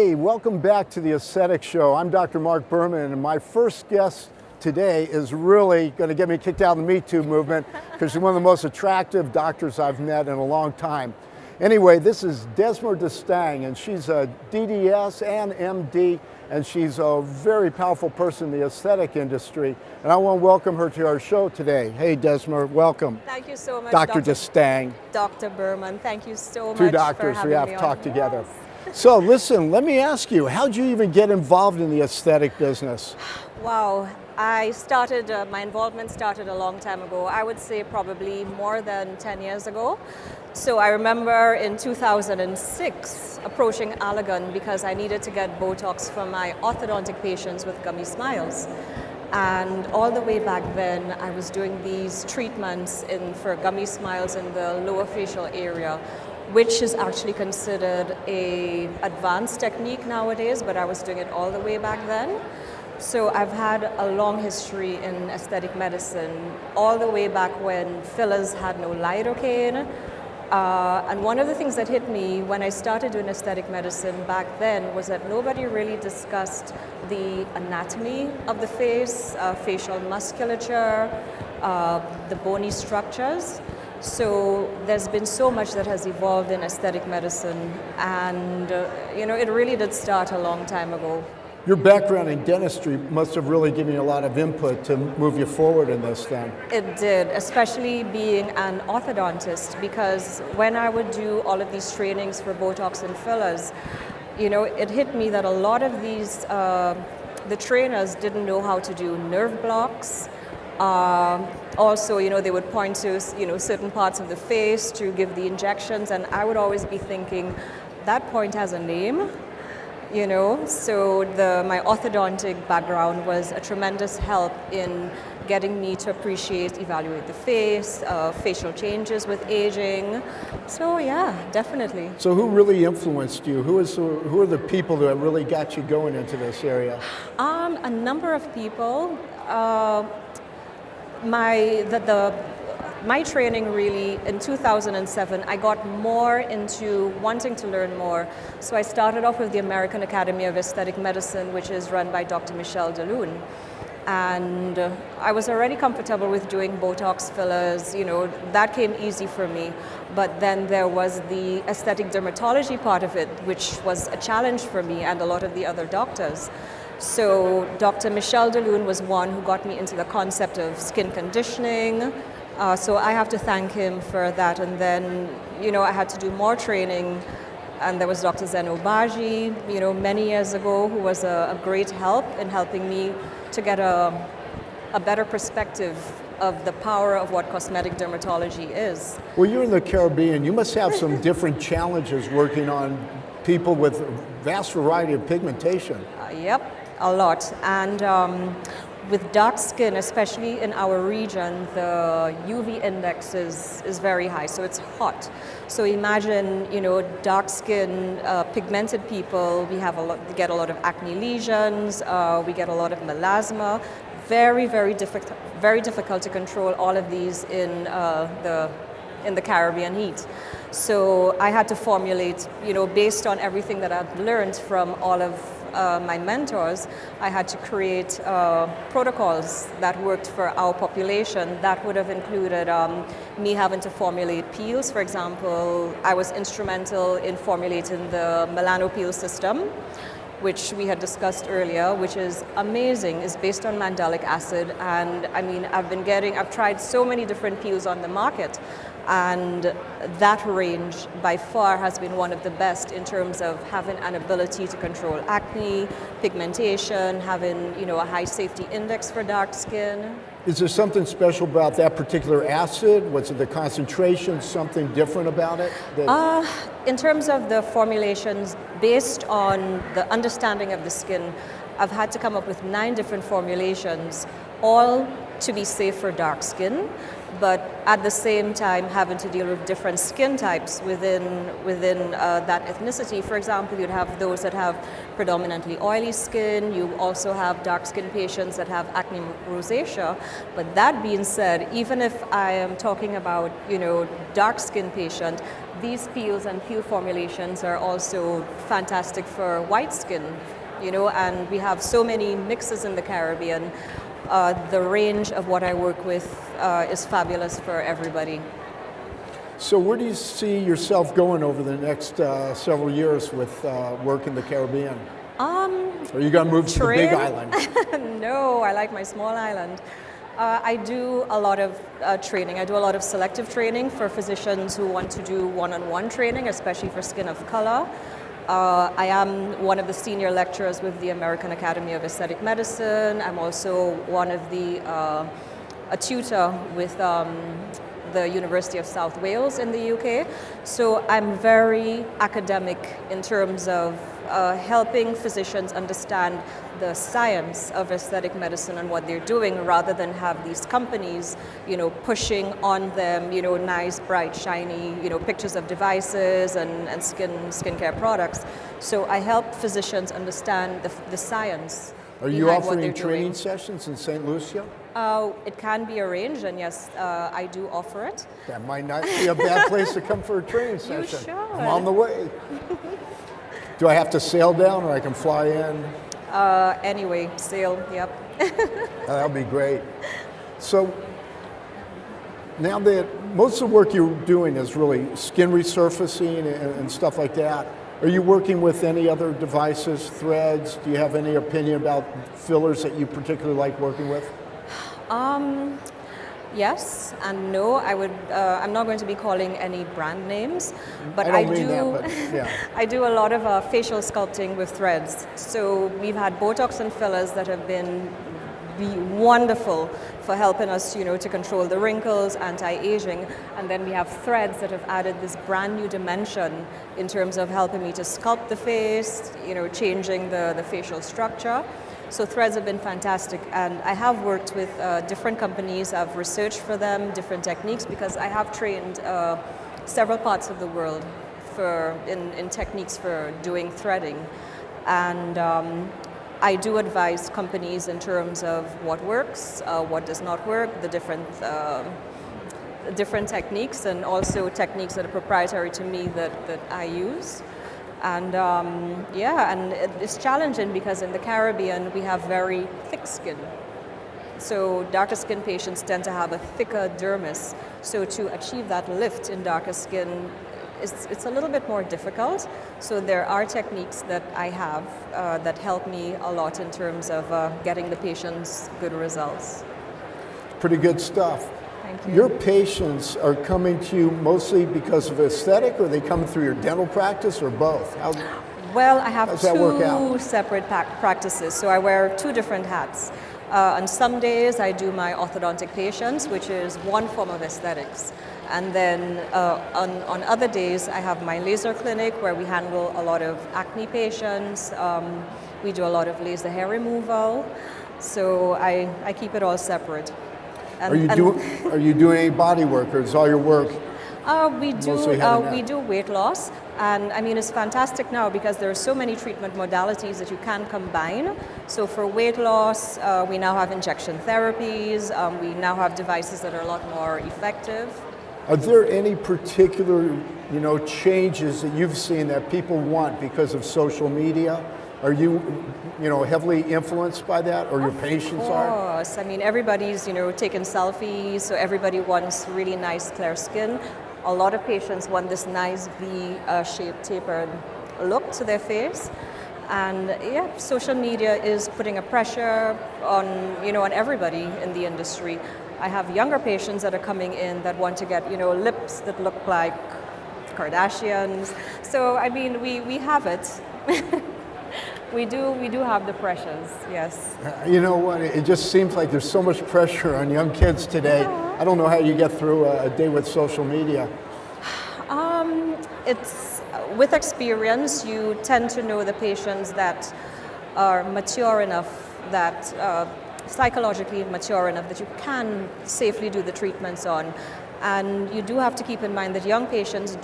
Hey, welcome back to the Aesthetic Show. I'm Dr. Mark Berman, and my first guest today is really going to get me kicked out of the Me Too movement because she's one of the most attractive doctors I've met in a long time. Anyway, this is Desmer Destang, and she's a DDS and MD, and she's a very powerful person in the aesthetic industry. And I want to welcome her to our show today. Hey, Desmer, welcome. Thank you so much, Dr. Destang. Dr. Berman, thank you so much. Two doctors we have talked together. So listen, let me ask you, how'd you even get involved in the aesthetic business? Wow, my involvement started a long time ago. I would say probably more than 10 years ago. So I remember in 2006 approaching Allergan because I needed to get Botox for my orthodontic patients with gummy smiles. And all the way back then, I was doing these treatments for gummy smiles in the lower facial area, which is actually considered an advanced technique nowadays, but I was doing it all the way back then. So I've had a long history in aesthetic medicine, all the way back when fillers had no lidocaine. And one of the things that hit me when I started doing aesthetic medicine back then was that nobody really discussed the anatomy of the face, facial musculature, the bony structures. So there's been so much that has evolved in aesthetic medicine, and it really did start a long time ago. Your background in dentistry must have really given you a lot of input to move you forward in this then. It did, especially being an orthodontist, because when I would do all of these trainings for Botox and fillers, it hit me that a lot of these, the trainers didn't know how to do nerve blocks. Also, they would point to, certain parts of the face to give the injections, and I would always be thinking, that point has a name, So my orthodontic background was a tremendous help in getting me to evaluate the face, facial changes with aging. So yeah, definitely. So who really influenced you? Who are the people that really got you going into this area? A number of people. My training really, in 2007, I got more into wanting to learn more. So I started off with the American Academy of Aesthetic Medicine, which is run by Dr. Michelle DeLune. And I was already comfortable with doing Botox fillers, that came easy for me. But then there was the aesthetic dermatology part of it, which was a challenge for me and a lot of the other doctors. So Dr. Michelle DeLune was one who got me into the concept of skin conditioning. So I have to thank him for that. And then, I had to do more training. And there was Dr. Zeno Baji, many years ago, who was a great help in helping me to get a better perspective of the power of what cosmetic dermatology is. Well, you're in the Caribbean. You must have some different challenges working on people with a vast variety of pigmentation. Yep, a lot. And with dark skin, especially in our region, the UV index is very high, so it's hot. So imagine, dark skin, pigmented people, we get a lot of acne lesions, we get a lot of melasma. Very, very difficult to control all of these in the Caribbean heat. So I had to formulate, based on everything that I've learned from all of my mentors, I had to create protocols that worked for our population. That would have included me having to formulate peels. For example, I was instrumental in formulating the Milano peel system, which we had discussed earlier, which is amazing. It's based on mandelic acid, and I've tried so many different peels on the market, and that range by far has been one of the best in terms of having an ability to control acne, pigmentation, having a high safety index for dark skin. Is there something special about that particular acid? Was it the concentration, something different about it? In terms of the formulations, based on the understanding of the skin, I've had to come up with 9 different formulations, all to be safe for dark skin, but at the same time having to deal with different skin types within that ethnicity. For example, you'd have those that have predominantly oily skin. You also have dark skin patients that have acne rosacea. But that being said, even if I am talking about, dark skin patient, these peels and peel formulations are also fantastic for white skin, and we have so many mixes in the Caribbean. The range of what I work with is fabulous for everybody. So where do you see yourself going over the next several years with work in the Caribbean? Are you going to move to the big island? No, I like my small island. I do a lot of training. I do a lot of selective training for physicians who want to do one-on-one training, especially for skin of color. I am one of the senior lecturers with the American Academy of Aesthetic Medicine. I'm also one of a tutor with the University of South Wales in the UK. So I'm very academic in terms of helping physicians understand the science of aesthetic medicine and what they're doing, rather than have these companies, pushing on them, nice, bright, shiny, pictures of devices and skincare products. So I help physicians understand the science. Are you offering training sessions in St. Lucia? It can be arranged, and yes, I do offer it. That might not be a bad place to come for a training session. You should. I'm on the way. Do I have to sail down, or I can fly in? Anyway, sail, yep. That'll be great. So now that most of the work you're doing is really skin resurfacing and stuff like that, are you working with any other devices, threads? Do you have any opinion about fillers that you particularly like working with? Yes and no. I'm not going to be calling any brand names, but I don't mean that, but yeah. I do a lot of facial sculpting with threads. So we've had Botox and fillers that have been wonderful for helping us, to control the wrinkles, anti-aging, and then we have threads that have added this brand new dimension in terms of helping me to sculpt the face, changing the facial structure. So threads have been fantastic, and I have worked with different companies. I've researched for them different techniques, because I have trained several parts of the world in techniques for doing threading. And I do advise companies in terms of what works, what does not work, the different techniques, and also techniques that are proprietary to me that I use. And and it's challenging because in the Caribbean we have very thick skin. So darker skin patients tend to have a thicker dermis. So to achieve that lift in darker skin, it's a little bit more difficult. So there are techniques that I have that help me a lot in terms of getting the patients good results. Pretty good stuff. Thank you. Your patients are coming to you mostly because of aesthetic, or are they coming through your dental practice, or both? Well, I have two separate practices, so I wear two different hats. On some days I do my orthodontic patients, which is one form of aesthetics. And then on other days I have my laser clinic, where we handle a lot of acne patients. We do a lot of laser hair removal. So I keep it all separate. Are you doing any body work, or is all your work we do weight loss, and I mean it's fantastic now because there are so many treatment modalities that you can combine. So for weight loss, we now have injection therapies. We now have devices that are a lot more effective. Are there any particular, changes that you've seen that people want because of social media? Are you, heavily influenced by that, or your patients are? Of course. I mean, everybody's, taking selfies, so everybody wants really nice, clear skin. A lot of patients want this nice V-shaped tapered look to their face. And social media is putting a pressure on, on everybody in the industry. I have younger patients that are coming in that want to get, lips that look like Kardashians. So, I mean, we have it. We do have the pressures, yes. You know what, it just seems like there's so much pressure on young kids today. I don't know how you get through a day with social media. It's with experience, you tend to know the patients that are mature enough that psychologically mature enough that you can safely do the treatments on. And you do have to keep in mind that young patients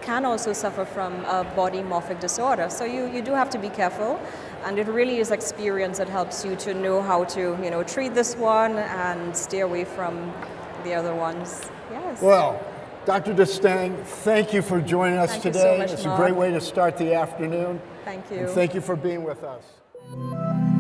can also suffer from a body morphic disorder. So you do have to be careful, and it really is experience that helps you to know how to treat this one and stay away from the other ones. Yes. Well, Dr. Destang, thank you for joining us Thank you today. so much, It's Mark. a great way to start the afternoon. Thank you. And thank you for being with us.